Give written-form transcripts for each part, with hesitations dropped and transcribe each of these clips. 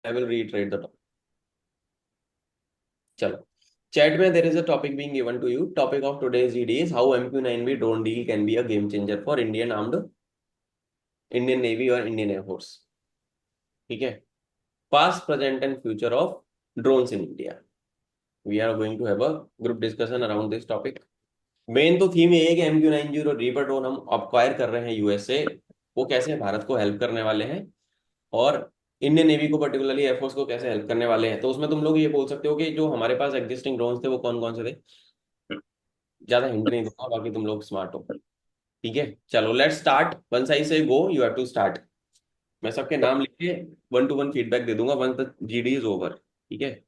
I will reiterate the topic. Chalo. Chat में there is a topic being given to you. Topic of today's GD is how MQ9B drone deal can be a game changer for Indian Navy or Indian Air Force. ठीक है. Past, present and future of drones in India. We are going to have a group discussion around this topic. Main तो theme ये है कि MQ9 reaper drone हम acquire कर रहे हैं यूएस से. वो कैसे भारत को हेल्प करने वाले हैं और इंडियन नेवी को पर्टिकुलरली एयरफोर्स को कैसे हेल्प करने वाले हैं. तो उसमें तुम लोग ये बोल सकते हो कि जो हमारे पास एग्जिस्टिंग ड्रोन्स थे वो कौन कौन से थे. ज्यादा हिंट नहीं दूंगा, बाकी तुम लोग स्मार्ट हो. ठीक है, चलो let's start. Once I say go you have to start. मैं सबके नाम लिख के 1-to-1 फीडबैक दे दूंगा once the GD is over. ठीक है,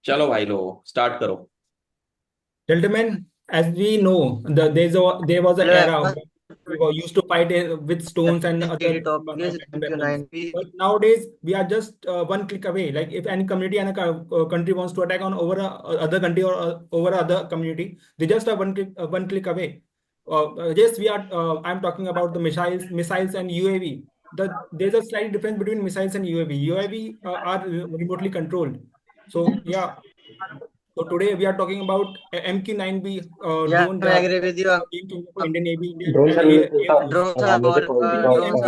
चलो भाई लोग स्टार्ट करो. Gentlemen, as we know, there was an era when we were used to fight with stones and other topic is weapons. MQ9B. But nowadays, we are just one click away. Like if any community and a country wants to attack on over other country or over other community, they just are one click away. Yes, we are. I'm talking about the missiles and UAV. There's a slight difference between missiles and UAV. UAV are remotely controlled. So yeah. So today we are talking about MQ9B Yeah, drone. I agree with you. Game changer for Indian Navy, Indian Drones are Air Force. Drones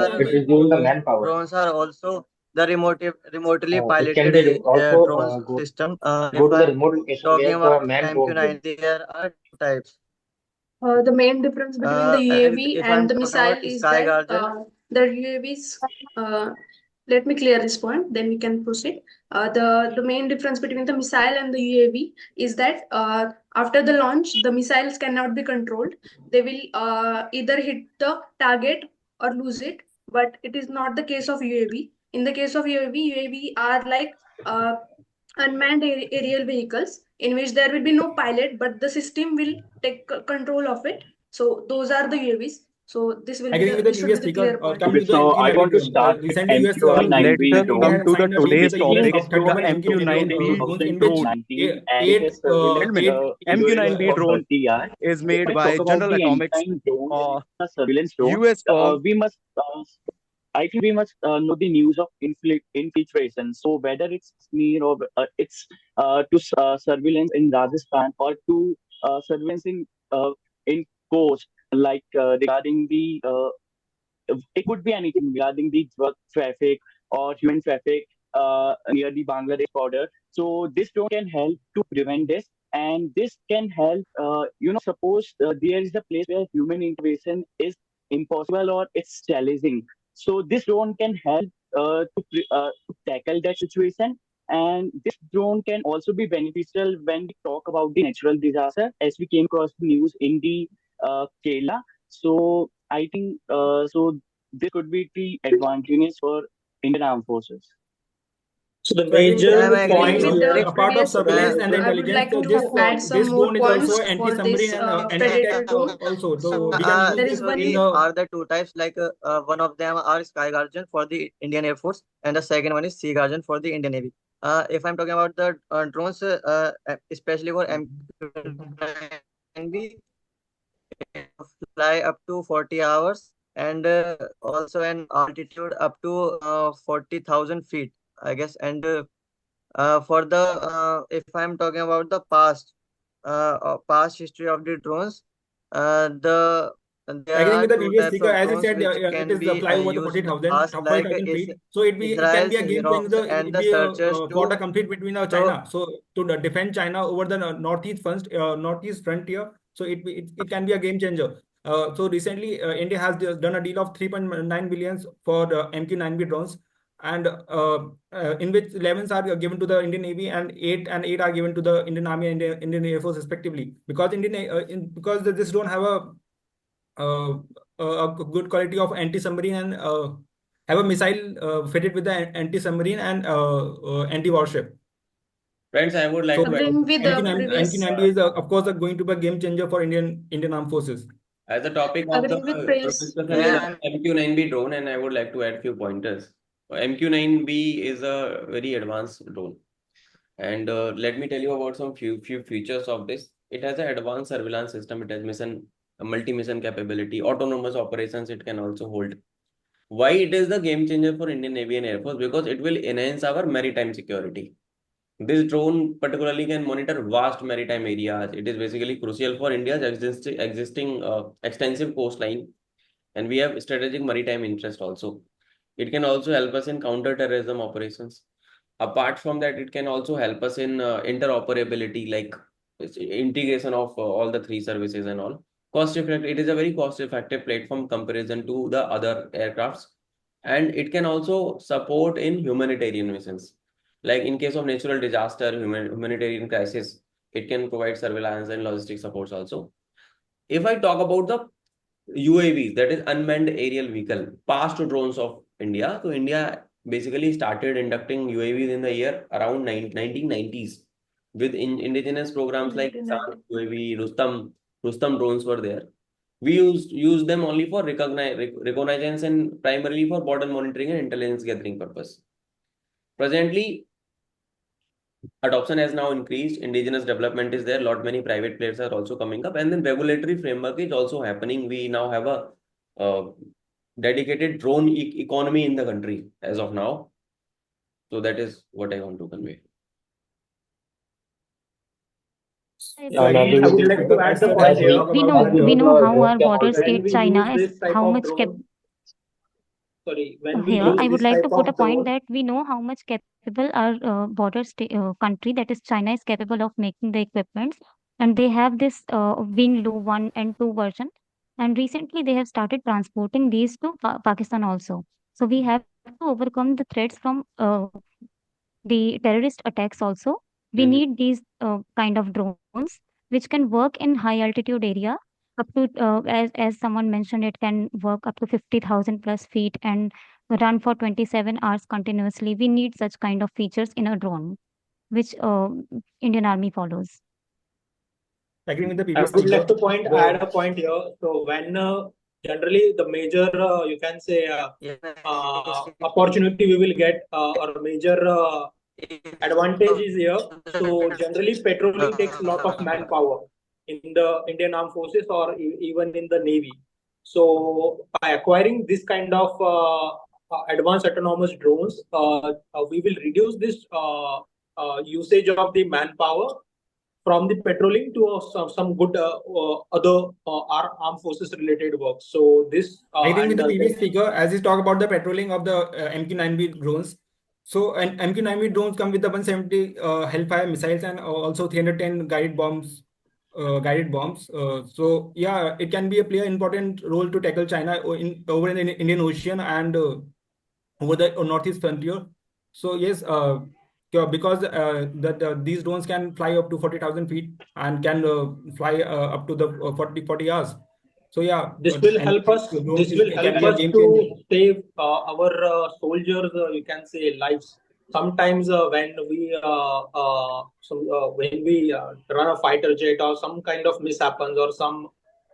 are it is using the manpower. drones are also the remotely It can piloted be also drone system. go to the remote location Talking where about the man won't MQ9, go. there are two types. The main difference between the UAV If and I'm the talking missile about is Sky that Guardian, the UAVs. Let me clear this point, then we can proceed. The main difference between the missile and the UAV is that after the launch, the missiles cannot be controlled. They will either hit the target or lose it, but it is not the case of UAV. In the case of UAV are like unmanned aerial vehicles in which there will be no pilot, but the system will take control of it. So those are the UAVs. So this will be Agreeing with the this should previous be the clear speaker, point. coming to the So I MQ9B want to drone. start with Recently, US MQ9B Let's India come had to the signed a deal with today's the topic US of 31 of MQ9 MQ9B drones in which drone. 19 and eight, it is surveillance eight, MQ9B drone 30 hours. is If made I by talk about General the Atomics, MQ9 drone, the surveillance drone, US firm. we must I think we must know the news of infiltration. So whether it's Kashmir or it's surveillance in Rajasthan or to surveillance in coast, like regarding the it could be anything regarding the drug traffic or human traffic near the Bangladesh border. So this drone can help to prevent this, and this can help. Suppose there is a place where human intervention is impossible or it's challenging. So this drone can help to tackle that situation. And this drone can also be beneficial when we talk about the natural disaster, as we came across the news in the Kerala. So I think so. This could be the advantages for Indian Armed Forces. So the So agreeing with major the Agreeing points with speaker, the here. apart of previous speaker, surveillance and I would intelligence, like to this add some this more drone is points also for anti-submarine this and predicted anti-attack drone. drone also. So we can use There this is one. in the are the two types. Like one of them are Sky Guardian for the Indian Air Force, and the second one is Sea Guardian for the Indian Navy. If I'm talking about the drones, especially for MQ9B, fly up to 40 hours and also an altitude up to 40,000 feet, I guess. And for the if I'm talking about the past history of the drones, there agreeing are with the two previous types speaker, of as he drones said, which it can is be fly over the used in the 40,000 past, like 40,000 feet. So it can Israel's be a game changer. It and will the be searchers a too. border conflict between China. So to defend China over the northeast frontier. So it can be a game changer. So recently, India has done a deal of 3.9 billion for the MQ9B drones, and in which 11 are given to the Indian Navy and 8 are given to the Indian Army and Indian Air Force respectively. Because because this don't have a good quality of anti-submarine and have a missile fitted with the anti-submarine and anti-warship. Friends, I would like So to add, Agreeing with the previous. MQ9B is of course going to be a game changer for Indian Armed Forces. as the topic of the Agreeing with group previous. discussion is MQ9B drone, and I would like to add few pointers. MQ9B is a very advanced drone, and let me tell you about some few features of this. It has an advanced surveillance system. It has multi-mission capability, autonomous operations. It can also hold. Why it is the game changer for Indian Navy and Air Force? Because it will enhance our maritime security. This drone particularly can monitor vast maritime areas. It is basically crucial for India's existing extensive coastline, and we have strategic maritime interest also. It can also help us in counter-terrorism operations. Apart from that, it can also help us in interoperability, like integration of all the three services and all. Cost effective. It is a very cost-effective platform comparison to the other aircrafts, and it can also support in humanitarian missions. Like in case of natural disaster, humanitarian crisis, it can provide surveillance and logistic supports also. If I talk about the UAVs, that is unmanned aerial vehicle, past drones of India. So India basically started inducting UAVs in the year around 1990s with indigenous programs like 1990. UAV, Rustam drones were there. We used them only for reconnaissance and primarily for border monitoring and intelligence gathering purpose. Presently, adoption has now increased, indigenous development is there, lot many private players are also coming up, and then regulatory framework is also happening. We now have a dedicated drone economy in the country as of now. So that is what I want to convey. So again, I would like to add the point here we about know how our border when state we China use is this type how of much drone. Sorry, when we here. use I would this like type to put a of point drone. that we know how much capable our country, that is China, is capable of making the equipments, and they have this Wing Lu 1 and 2 version, and recently they have started transporting these to Pakistan also. So we have to overcome the threats from the terrorist attacks also. We need these kind of drones which can work in high altitude area up to as someone mentioned, it can work up to 50,000 plus feet and run for 27 hours continuously. We need such kind of features in a drone which Indian Army follows. Agreeing with the I previous would like speaker. to add a point here. So when generally the major, you can say, opportunity we will get or major advantage is here. So generally patrolling takes a lot of manpower in the Indian Armed Forces or even in the Navy. So by acquiring this kind of advanced autonomous drones, we will reduce this usage of the manpower from the patrolling to some good other armed forces related work. So this I think with and the previous speaker, as he talked about the patrolling of the MQ9B drones. So and MQ9B drones come with the 170 Hellfire missiles and also 310 guided bombs. So yeah, it can be a play an important role to tackle China over in the Indian Ocean and over the northeast frontier. So yes, because these drones can fly up to 40,000 feet and can fly up to the 40 hours. So yeah, this will help us. drones This will can help be a us game to changer. save our soldiers. You can say lives. Sometimes when we run a fighter jet or some kind of miss happens or some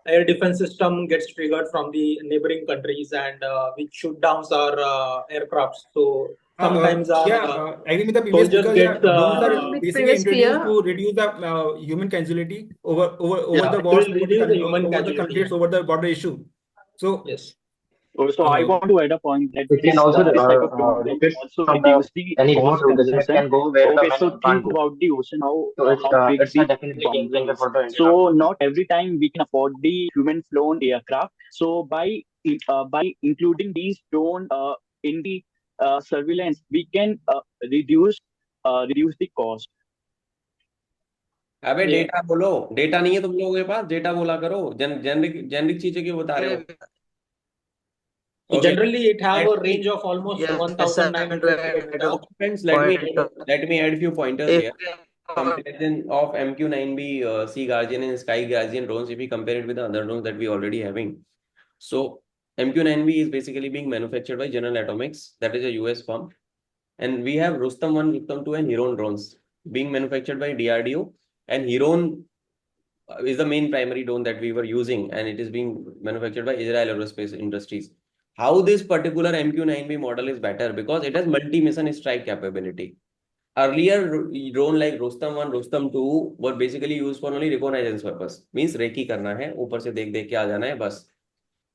air defense system gets triggered from the neighboring countries and which shoot downs our aircrafts. So sometimes our I agree with the previous soldiers speaker. Yeah, get drones are With basically previous introduced peer, to reduce the human casualty over yeah, the it wars, will reduce the human over the casualty. conflicts, over the border issue. So Yes. So I want to add a point that It can also this type of drone can rocket also from reduce the any remote cost location. It consumption. can go where the Okay, man so can't think go. about the ocean, So how big it's a the definitely game problem changer is. for the Indian So Army. not every time we can afford the human flown aircraft. So by including these drone in the surveillance, we can reduce the cost. अबे Yeah. Data बोलो, data नहीं है तुम लोगों के पास, data बोला करो। Generic generic चीजें क्यों बता रहे हो? So Okay, generally, it have a let me range of almost Yes, I want 1,900 to add kilometers. a friends, point. let me add few pointers If here. Comparison of MQ9B, Sea Guardian and Sky Guardian drones, if we compare it with the other drones that we already having. So MQ9B is basically being manufactured by General Atomics, that is a US firm, and we have Rustam 1, Rustam 2, and Heron drones being manufactured by DRDO, and Heron is the main primary drone that we were using, and it is being manufactured by Israel Aerospace Industries. How this particular MQ9B model is better? Because it has multi-mission strike capability. Earlier drone like Rustam 1, Rustam 2 were basically used for only reconnaissance purpose. Means recce करना है, ऊपर से देख देख के आ जाना है बस.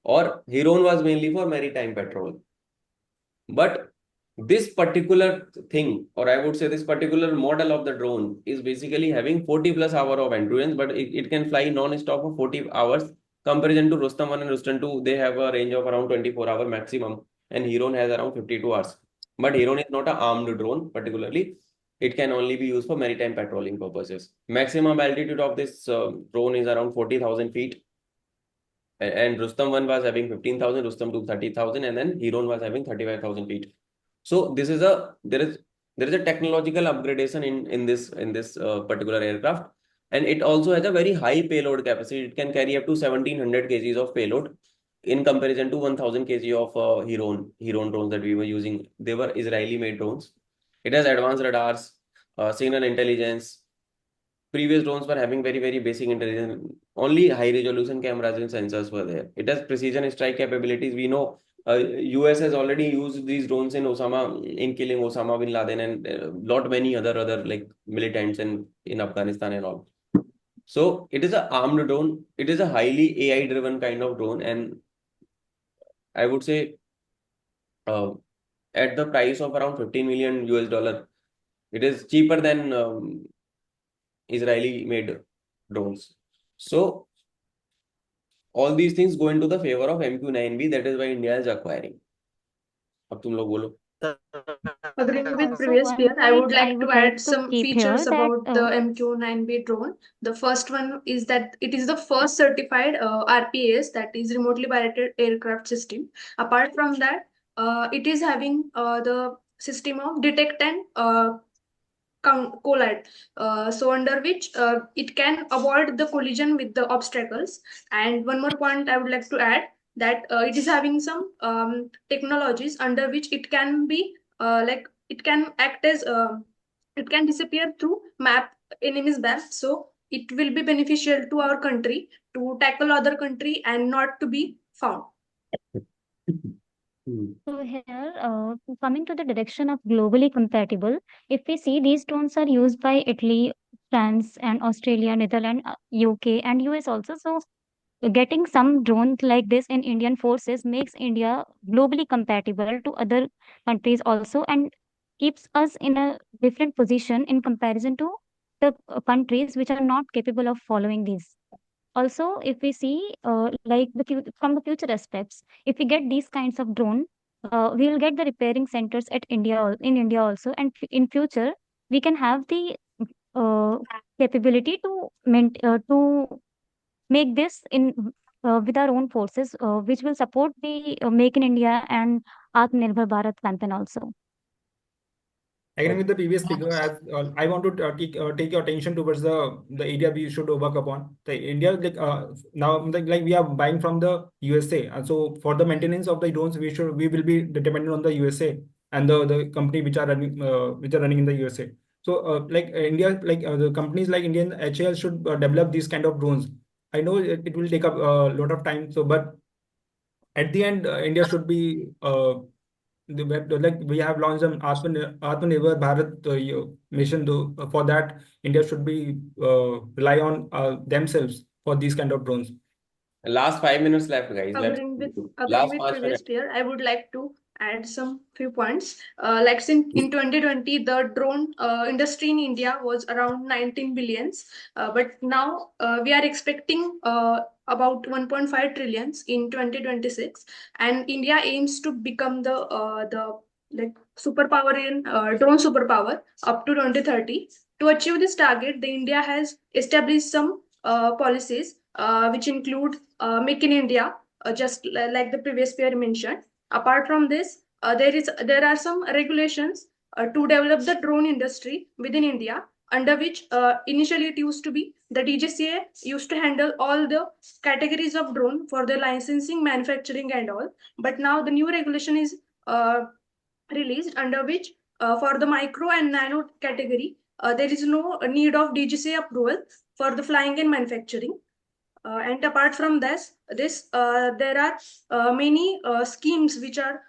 Or Heron was mainly for maritime patrol. But this particular thing, or I would say this particular model of the drone is basically having 40 plus hour of endurance, but it can fly non-stop for 40 hours. Comparison to Rustam 1 and Rustam 2, they have a range of around 24-hour maximum, and Heron has around 52 hours. But Heron is not an armed drone particularly. It can only be used for maritime patrolling purposes. Maximum altitude of this drone is around 40,000 feet. And Rustam 1 was having 15,000, Rustam 2 30,000, and then Heron was having 35,000 feet. So this is there is a technological upgradation in this particular aircraft, and it also has a very high payload capacity. It can carry up to 1,700 kgs of payload in comparison to 1,000 kg of Heron drones that we were using. They were Israeli made drones. It has advanced radars, signal intelligence. Previous drones were having very basic intelligence. Only high resolution cameras and sensors were there. It has precision strike capabilities. We know US has already used these drones in killing Osama bin Laden and lot many other like militants in Afghanistan and all. So it is an armed drone. It is a highly AI driven kind of drone, and I would say at the price of around 15 million US dollar, it is cheaper than Israeli made drones. So all these things go into the favor of MQ9B. That is why India is acquiring. अब तुम लोग बोलो. Agreeing with Also, previous one peer, I would point I like to would add like to some keep features here that about the MQ9B drone. The first one is that it is the first certified RPAS, that is remotely piloted aircraft system. Apart from that, it is having the system of detect and collide, so under which it can avoid the collision with the obstacles. And one more point I would like to add, that it is having some technologies under which it can be like it can act as it can disappear through enemies map, so it will be beneficial to our country to tackle other country and not to be found. So here, coming to the direction of globally compatible, if we see these drones are used by Italy, France, and Australia, Netherlands, UK, and US also. So getting some drones like this in Indian forces makes India globally compatible to other countries also, and keeps us in a different position in comparison to the countries which are not capable of following these. Also, if we see like from the future aspects, if we get these kinds of drone, we will get the repairing centers at in India also, and in future we can have the uh, capability to make this in with our own forces, which will support the Make in India and Atmanirbhar Bharat campaign also. Agreeing with the previous speaker, as I want to take your attention towards the area we should work upon. The India, now like we are buying from the USA, and so for the maintenance of the drones, we will be dependent on the USA and the company which are running in the USA. So like India, like the companies like Indian HAL should develop these kind of drones. I know it will take up a lot of time, so but at the end, India should be like we have launched an Atmanirbhar Bharat mission. For that, India should be rely on themselves for these kind of drones. Last 5 minutes left, guys. Agreeing with Last 5 previous minutes. peer, I would like to add some few points. Like in 2020, the drone industry in India was around 19 billions, but now we are expecting about 1.5 trillions in 2026, and India aims to become the like superpower in drone superpower up to 2030. To achieve this target, the India has established some policies which include Make in India, just like the previous peer mentioned. Apart from this, there are some regulations to develop the drone industry within India, under which initially it used to be the DGCA used to handle all the categories of drone for the licensing, manufacturing, and all. But now the new regulation is released, under which for the micro and nano category, there is no need of DGCA approval for the flying and manufacturing. And apart from this, there are many schemes which are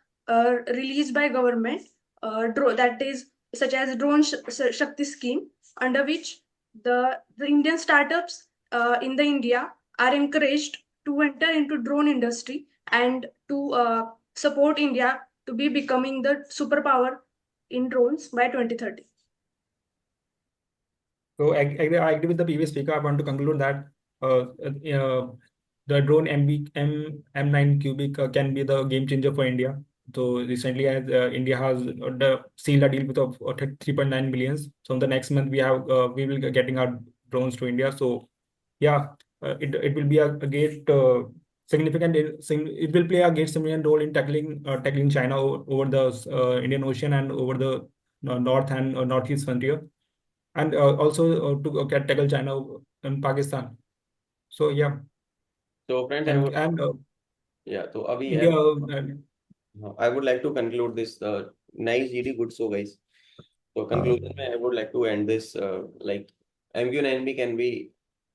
released by government, that is such as Drone Shakti scheme, under which the Indian startups in the India are encouraged to enter into drone industry and to support India to be becoming the superpower in drones by 2030. So I agree with the previous speaker. I want to conclude that the drone M9 cubic can be the game changer for India. So recently, as India has sealed a deal with 3.9 billions. So in the next month, we will be getting our drones to India. So yeah, it will be a great significant. It will play a great significant role in tackling China over the Indian Ocean and over the north and northeast frontier, and also to tackle China and Pakistan. So yeah, So friends, and yeah, so अभी India. I would like to conclude this nice GD good so guys. So conclusion में I would like to end this like MQ9B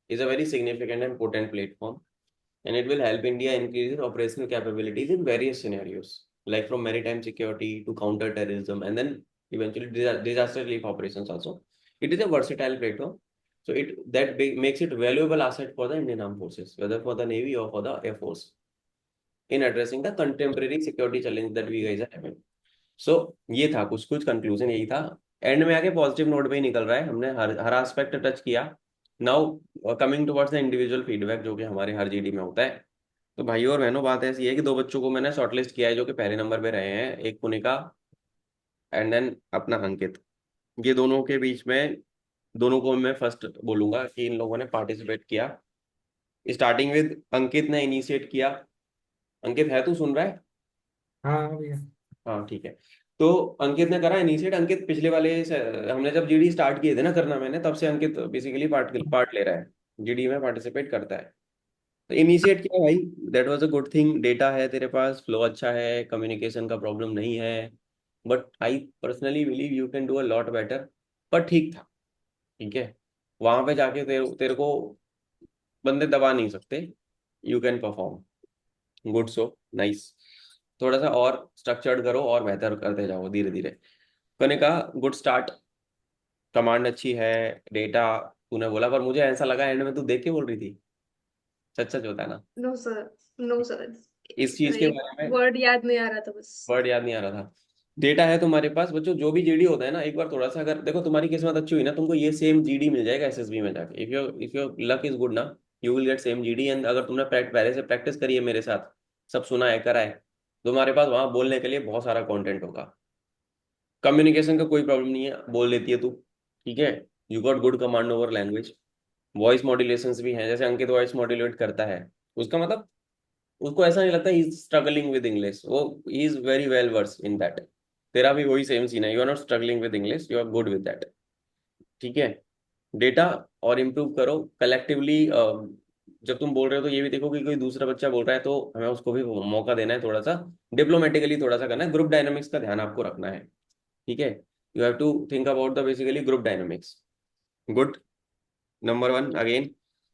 is a very significant and potent platform, and it will help India increase its operational capabilities in various scenarios, like from maritime security to counter terrorism, and then eventually disaster relief operations also. It is a versatile platform, so makes it valuable asset for the Indian Armed Forces, whether for the Navy or for the Air Force, in addressing the contemporary security challenge that we guys are having. सो ये था कुछ conclusion, यही था। And में आके positive note पे ही निकल रहा है, हमने हर एस्पेक्ट टच किया। Now coming towards the individual feedback जो कि हमारे हर जीडी में होता है। तो भाइयों और बहनों, बात ऐसी है कि 2 बच्चों को मैंने शॉर्टलिस्ट किया है जो कि पहले नंबर पे रहे हैं, एक पुनिका एंड देन अपना अंकित। ये दोनों के बीच में दोनों को मैं फर्स्ट बोलूंगा कि इन लोगों ने पार्टिसिपेट किया। स्टार्टिंग विद अंकित ने इनिशिएट किया। अंकित है, तू सुन रहा है? हाँ भैया। हाँ ठीक है। तो अंकित ने करा इनिशिएट। अंकित पिछले वाले हमने जब जीडी स्टार्ट किए थे ना करना, मैंने तब से अंकित बेसिकली पार्ट ले रहा है, जीडी में पार्टिसिपेट करता है। तो इनिशिएट किया भाई, that was a good thing. Data है तेरे पास, फ्लो अच्छा है, कम्युनिकेशन का प्रॉब्लम नहीं है, but I personally believe you can do a lot better. पर ठीक था, ठीक है। वहां पे जाके तेरे को बंदे दबा नहीं सकते। You can perform good, so nice. थोड़ा सा और स्ट्रक्चर्ड करो और बेहतर करते जाओ धीरे धीरे। मैंने कहा गुड स्टार्ट, कमांड अच्छी है, डेटा तूने बोला, पर मुझे ऐसा लगा एंड में तू देख के बोल रही थी। सच सच होता है ना? नो सर, नो सर, इस चीज के बारे में वर्ड याद नहीं आ रहा था, बस वर्ड याद नहीं आ रहा था। डेटा है तुम्हारे पास बच्चों, जो भी जीडी होता है ना, एक बार थोड़ा सा अगर देखो तुम्हारी किस्मत अच्छी हुई ना, तुमको ये सेम जीडी मिल जाएगा एसएसबी में जाके। If your luck is good ना, you will get same GD. And अगर तुमने पहले से प्रैक्टिस करी है मेरे साथ, सब सुना है, करा है, तुम्हारे पास वहां बोलने के लिए बहुत सारा कंटेंट होगा। कम्युनिकेशन का कोई प्रॉब्लम नहीं है, बोल देती है तू, ठीक है। You got good command over language. Voice मॉड्यूलेशंस भी हैं, जैसे अंकित वॉइस मॉड्यूलेट करता है, उसका मतलब उसको ऐसा नहीं लगता he is struggling with English, वो he is very well versed in that. तेरा भी वही सेम सीन है, you are not struggling with English, you are good with that, ठीक है। डेटा और इम्प्रूव करो कलेक्टिवली। जब तुम बोल रहे हो तो ये भी देखो कि कोई दूसरा बच्चा बोल रहा है तो हमें उसको भी मौका देना है, थोड़ा सा डिप्लोमेटिकली थोड़ा सा करना है। ग्रुप डायनामिक्स का ध्यान आपको रखना है, ठीक है। You have to think about the basically group dynamics. Good, number 1 again.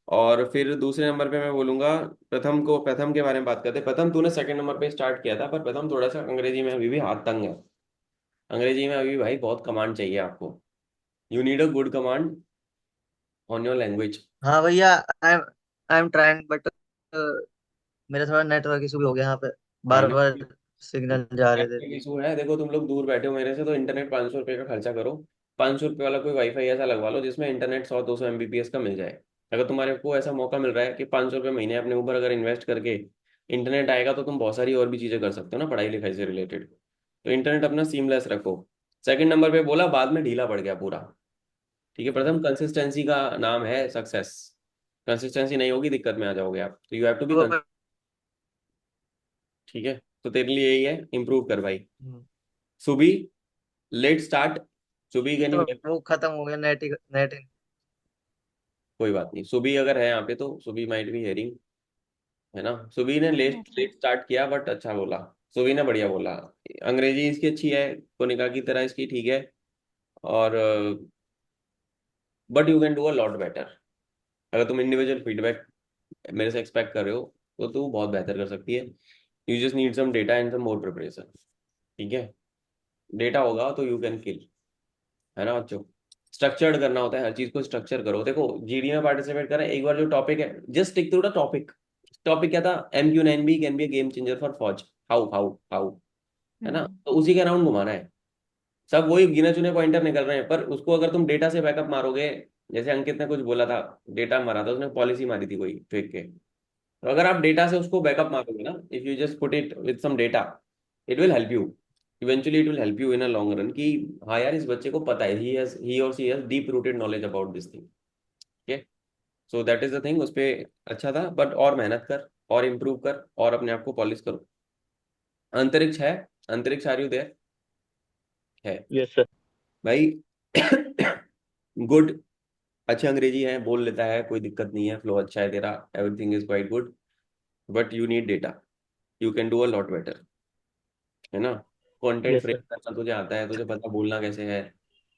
और फिर दूसरे नंबर पे मैं बोलूंगा प्रथम के बारे में बात करते हैं। प्रथम तूने सेकंड नंबर पे स्टार्ट किया था, पर प्रथम थोड़ा सा अंग्रेजी में अभी भी हाथ तंग है। अंग्रेजी में अभी भाई बहुत कमांड चाहिए आपको। You need a good command on your language. हाँ भैया, आई एम ट्राइंग बट मेरा थोड़ा नेटवर्क इशू भी हो गया यहाँ पे, हाँ, बार बार सिग्नल जा रहे थे। नेटवर्क इशू है। देखो तुम लोग दूर बैठे हो मेरे से, तो इंटरनेट 500 रुपये का खर्चा करो। 500 रुपये वाला कोई वाईफाई ऐसा लगवा लो जिसमें इंटरनेट 100-200 MBPS का मिल जाए। अगर तुम्हारे को ऐसा मौका मिल रहा है कि 500 रुपये महीने अपने ऊपर अगर इन्वेस्ट करके इंटरनेट आएगा, तो तुम बहुत सारी और भी चीजें कर सकते हो ना पढ़ाई लिखाई से रिलेटेड। तो इंटरनेट अपना सीमलेस रखो। सेकंड नंबर पे बोला, बाद में ढीला पड़ गया पूरा, ठीक है। प्रथम कंसिस्टेंसी का नाम है सक्सेस। कंसिस्टेंसी नहीं होगी, दिक्कत में आ जाओगे आप। तो यू हैव टू बी, ठीक है। तो तेरे लिए यही है, इम्प्रूव कर भाई। Subi, let start. Subi can you? तो वो खत्म हो गया, नेट। कोई बात नहीं, सुबी अगर है यहाँ पे तो सुबी माइट बी हेयरिंग, है ना। सुबी ने लेट लेट स्टार्ट किया, बट अच्छा बोला। सुबी ने बढ़िया बोला। अंग्रेजी इसकी अच्छी है, कोनिका की तरह इसकी ठीक है। और but you can do a lot better. अगर तुम इंडिविजुअल फीडबैक मेरे से एक्सपेक्ट कर रहे हो तो तू बहुत बेहतर कर सकती है। You just need some data and some more preparation, ठीक है। डेटा होगा तो यू कैन किल, है ना बच्चों। स्ट्रक्चर्ड करना होता है हर चीज को, स्ट्रक्चर करो। देखो जीडी में पार्टिसिपेट करें, एक बार जो टॉपिक है just stick to the topic. Topic क्या था? MQ9B can be a game changer for फौज। हाउ हाउ हाउ है ना, तो उसी के अराउंड घुमाना है। सब वही गिने चुने पॉइंटर निकल रहे हैं, पर उसको अगर तुम डेटा से बैकअप मारोगे, जैसे अंकित ने कुछ बोला था, डेटा मारा था उसने, पॉलिसी मारी थी कोई फेक के, तो अगर आप डेटा से उसको बैकअप मारोगे ना, if you just put it with some data, it will help you, eventually it will help you in a long run, कि हाँ यार इस बच्चे को पता है, he or she has deep rooted knowledge about this thing. Okay, so that is the thing. उस पे अच्छा था, बट और मेहनत कर और इम्प्रूव कर और अपने आप को पॉलिश करो। अंतरिक्ष है, अंतरिक्ष आर यू देयर? है Yes, sir. भाई। गुड, अच्छा अंग्रेजी है, बोल लेता है, कोई दिक्कत नहीं है, फ्लो अच्छा है तेरा, everything is quite good, but you need data, you can do a lot better, है ना। Content Yes, frame sir. करना तुझे आता है, तुझे पता बोलना कैसे है,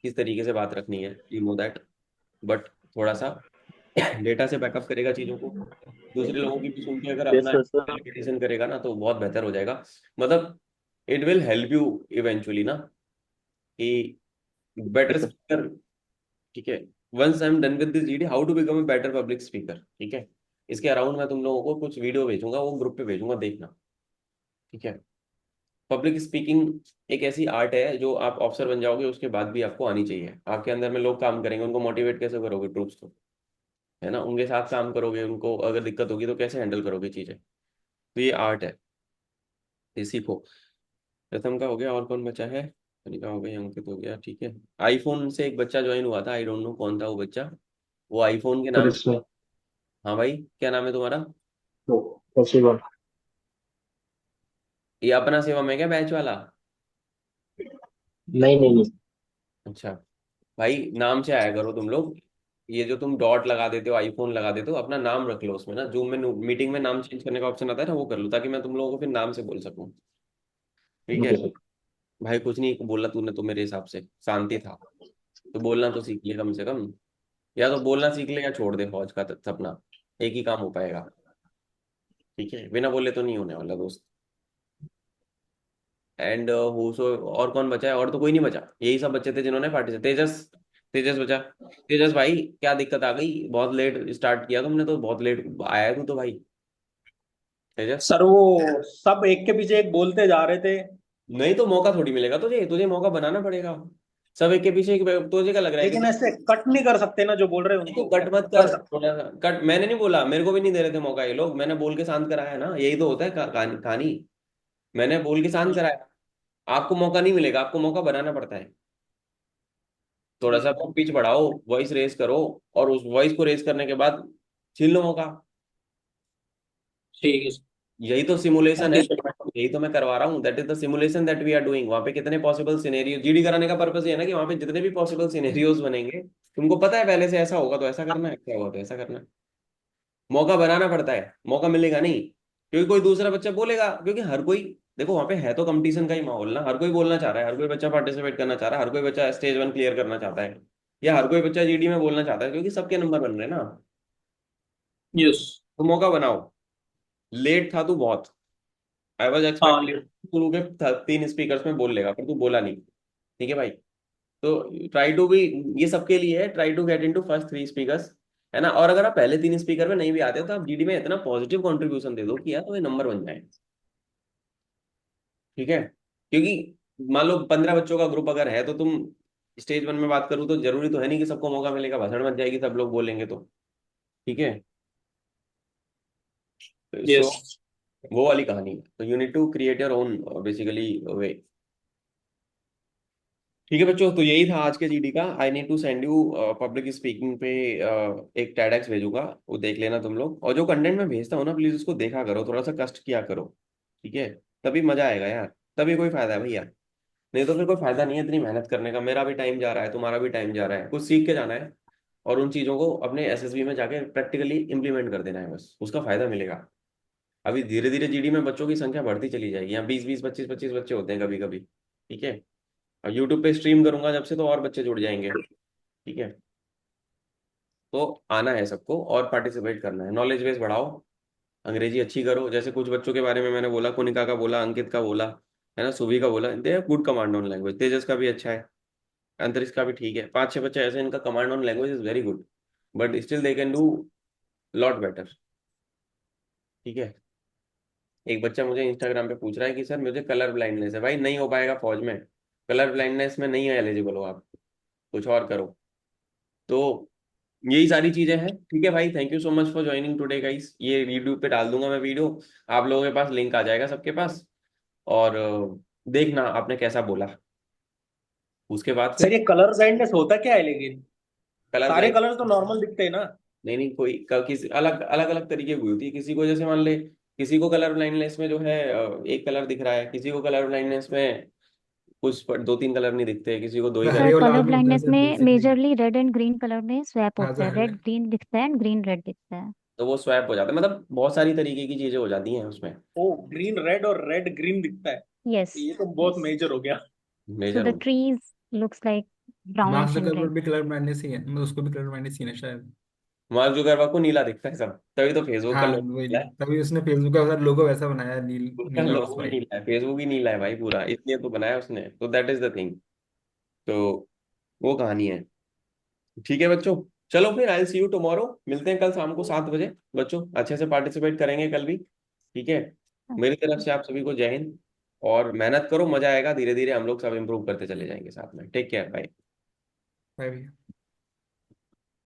किस तरीके से बात रखनी है, यू नो दैट, बट थोड़ा सा डेटा से बैकअप करेगा चीज़ों को, दूसरे लोगों की भी सुन के अगर Yes, अपना sir, sir. कैलकुलेशन करेगा ना, तो बहुत बेहतर हो जाएगा। मतलब it will help you eventually ना, कि बेटर Yes, sir. स्पीकर। ठीक है, once I am done with this GD, how to become a better public speaker, ठीक है, इसके अराउंड मैं तुम लोगों को कुछ वीडियो भेजूंगा, वो ग्रुप पे भेजूंगा, देखना। ठीक है, पब्लिक स्पीकिंग एक ऐसी आर्ट है जो आप ऑफिसर बन जाओगे उसके बाद भी आपको आनी चाहिए। आपके अंदर में लोग काम करेंगे, उनको मोटिवेट कैसे करोगे ट्रूप्स को, है ना, उनके साथ काम करोगे, उनको अगर दिक्कत होगी तो कैसे हैंडल करोगे चीजें, तो ये आर्ट है, ये सीखो। प्रथम का हो गया, और कौन बचा है? कनिका हो गई, अंकित हो गया, ठीक है। आईफोन से एक बच्चा ज्वाइन हुआ था, आई डोंट नो कौन था वो बच्चा, वो आईफोन के सर नाम से। इसमें हाँ भाई, क्या नाम है तुम्हारा? तो शिवम। ये अपना सेवा में क्या बैच वाला? नहीं नहीं नहीं। अच्छा, भाई नाम से आया करो तुम लोग, ये जो तुम डॉट लगा देते हो, आईफोन लगा देते हो, अपना नाम रख लो उसमें ना, जूम में मीटिंग में नाम चेंज करने का ऑप्शन आता है ना, वो कर लो, ताकि मैं तुम लोगों को फिर नाम से बोल सकूं। ठीक है ओके सर। भाई, कुछ नहीं बोला तूने तो मेरे हिसाब से शांति था, तो बोलना तो सीख ले कम से कम, या तो बोलना सीख ले या छोड़ दे फौज का सपना, एक ही काम हो पाएगा। ठीक है, बिना बोले तो नहीं होने वाला दोस्त। एंड और कौन बचा है? और तो कोई नहीं बचा, यही सब बच्चे थे जिन्होंने पार्टिसिपेट। तेजस, तेजस बचा। तेजस भाई, क्या दिक्कत आ गई? बहुत लेट स्टार्ट किया तुमने, तो बहुत लेट आया है तू तो भाई। तेजस, सर वो सब एक के पीछे एक बोलते जा रहे थे। नहीं तो मौका थोड़ी मिलेगा तुझे, तुझे मौका बनाना पड़ेगा। सब एक के पीछे एक, तुझे क्या लग रहा है कि लेकिन ऐसे कट नहीं कर सकते ना, जो बोल रहे हैं तू उनको कट मत कर कर, सकते। थोड़ा सा कट, मैंने नहीं बोला, मेरे को भी नहीं दे रहे थे मौका ये लोग, मैंने बोल के शांत कराया ना, यही तो होता है कहानी, मैंने बोल के शांत कराया। आपको मौका नहीं मिलेगा, आपको मौका बनाना पड़ता है। थोड़ा सा तुम पिच बढ़ाओ, वॉइस रेस करो, और उस वॉइस को रेस करने के बाद छीन लो मौका। ठीक है सर। यही तो सिमुलेशन थैंक है, यू सर। यही तो मैं करवा रहा हूँ, that is the simulation that we are doing. वहां पे कितने पॉसिबल सिनेरियो, जीडी कराने का पर्पस ये है ना, कि वहां पे जितने भी पॉसिबल सिनेरियोज बनेंगे, तुमको पता है पहले से ऐसा होगा तो ऐसा करना है, ऐसा होगा तो ऐसा करना है। मौका बनाना पड़ता है, मौका मिलेगा नहीं, क्योंकि कोई दूसरा बच्चा बोलेगा, क्योंकि हर कोई, देखो वहां पे है तो कंपटीशन का ही माहौल ना, हर कोई बोलना चाह रहा है, हर कोई बच्चा पार्टिसिपेट करना चाह रहा है, हर कोई बच्चा स्टेज 1 क्लियर करना चाहता है, या हर कोई बच्चा जीडी में बोलना चाहता है, क्योंकि सबके नंबर बन रहे हैं ना। यस। तो मौका बनाओ। लेट था तू बहुत, आई वॉज हाँ एक्सपेक्टिंग ले- शुरू के 3 स्पीकर्स में बोल लेगा, पर तू बोला नहीं। ठीक है भाई, तो ट्राई टू भी, ये सबके लिए है, try to get into first 3 speakers, है ना। और अगर आप पहले 3 स्पीकर में नहीं भी आते हो, तो आप जीडी में इतना पॉजिटिव कंट्रीब्यूशन दे दो कि यार तो ये नंबर बन जाए। ठीक है, क्योंकि मान लो 15 बच्चों का ग्रुप अगर है, तो तुम स्टेज 1 में बात करूँ तो जरूरी तो है नहीं कि सबको मौका मिलेगा, भाषण बन जाएगी, सब लोग बोलेंगे तो। ठीक है, सो यस। वो वाली कहानी है, तो you need to create your own basically way. ठीक है बच्चों, तो यही था आज के जीडी का। I need to send you public speaking पे एक टैडेक्स भेजूंगा, वो देख लेना तुम लोग, और जो कंटेंट मैं भेजता हूँ ना, प्लीज उसको देखा करो, थोड़ा सा कष्ट किया करो। ठीक है, तभी मजा आएगा यार, तभी कोई फायदा है भैया, नहीं तो फिर कोई फायदा नहीं है इतनी मेहनत करने का। मेरा भी टाइम जा रहा है, तुम्हारा भी टाइम जा रहा है, कुछ सीख के जाना है, और उन चीजों को अपने एसएसबी में जाके प्रैक्टिकली इंप्लीमेंट कर देना है, बस उसका फायदा मिलेगा। अभी धीरे धीरे जीडी में बच्चों की संख्या बढ़ती चली जाएगी, यहाँ 20-20, 25-25 बच्चे होते हैं कभी कभी। ठीक है, और यूट्यूब पे स्ट्रीम करूंगा जब से, तो और बच्चे जुड़ जाएंगे। ठीक है, तो आना है सबको और पार्टिसिपेट करना है, नॉलेज बेस बढ़ाओ, अंग्रेजी अच्छी करो, जैसे कुछ बच्चों के बारे में मैंने बोला, कुनिका का बोला, अंकित का बोला, है ना, सुभी का बोला, दे गुड कमांड ऑन लैंग्वेज, तेजस का भी अच्छा है, अंतरिक्ष का भी ठीक है, 5-6 बच्चे ऐसे, इनका command on language is very good, but still they can do lot better. ठीक है, एक बच्चा मुझे इंस्टाग्राम पे पूछ रहा है कि सर मुझे कलर ब्लाइंडनेस है। भाई नहीं हो पाएगा फौज में, कलर ब्लाइंडनेस में नहीं एलिजिबल हो आप, कुछ और करो। तो यही सारी चीजें हैं। ठीक है भाई, thank you so much for joining today guys. ये यूट्यूब पे डाल दूंगा मैं वीडियो, आप लोगों के पास लिंक आ जाएगा सबके पास। और देखना आपने कैसा बोला। उसके बाद सर फिर ये कलर ब्लाइंडनेस होता क्या है लेकिन? कलर सारे ब्लाइंड, कलर तो नॉर्मल दिखते हैं ना? नहीं नहीं, कोई किसी अलग अलग अलग तरीके की होती है। किसी को जैसे मान ले, किसी को कलर ब्लाइंडनेस में जो है एक कलर दिख रहा है, किसी को कलर ब्लाइंडनेस में कुछ दो तीन कलर नहीं दिखते, किसी को दो ही तो कलर। हरे सर और कलर लाल भी होता है ब्लाइंडनेस सर में basically. Majorly red and green colour में स्वैप हाँ होता है, सर। रेड ग्रीन दिखता है एंड ग्रीन रेड दिखता है। तो वो स्वैप हो जाता है, मतलब बहुत सारी तरीके की चीजें हो जाती हैं उसमें। ओ, ग्रीन रेड और रेड ग्रीन दिखता है। यस। ये तो बहुत यस। मेजर हो गया। सो मेजर द हो। Trees looks like mark brownish and Zuckerberg red. भी कलर ब्लाइंडनेस ही है, मतलब उसको भी कलर ब्लाइंडनेस ही है ना शायद। मार्क जुकरबर्ग को नीला दिखता है सब, तभी तो फेसबुक का हाँ लोगो वही, नीला है। तभी उसने फेसबुक का लोगो वैसा बनाया है, उसका नीला और लोगो भी वाइट। नीला है, फेसबुक ही नीला है भाई पूरा, इसलिए तो बनाया उसने। तो दैट इज द थिंग। तो वो कहानी है। ठीक है बच्चों, चलो फिर आई सी यू टुमारो, मिलते हैं कल शाम को 7 बजे। बच्चों अच्छे से पार्टिसिपेट करेंगे कल भी, ठीक है। मेरी तरफ से आप सभी को जय हिंद। और मेहनत करो, मजा आएगा, धीरे धीरे हम लोग सब इम्प्रूव करते चले जाएंगे साथ में। Take care, bye. बाय भैया।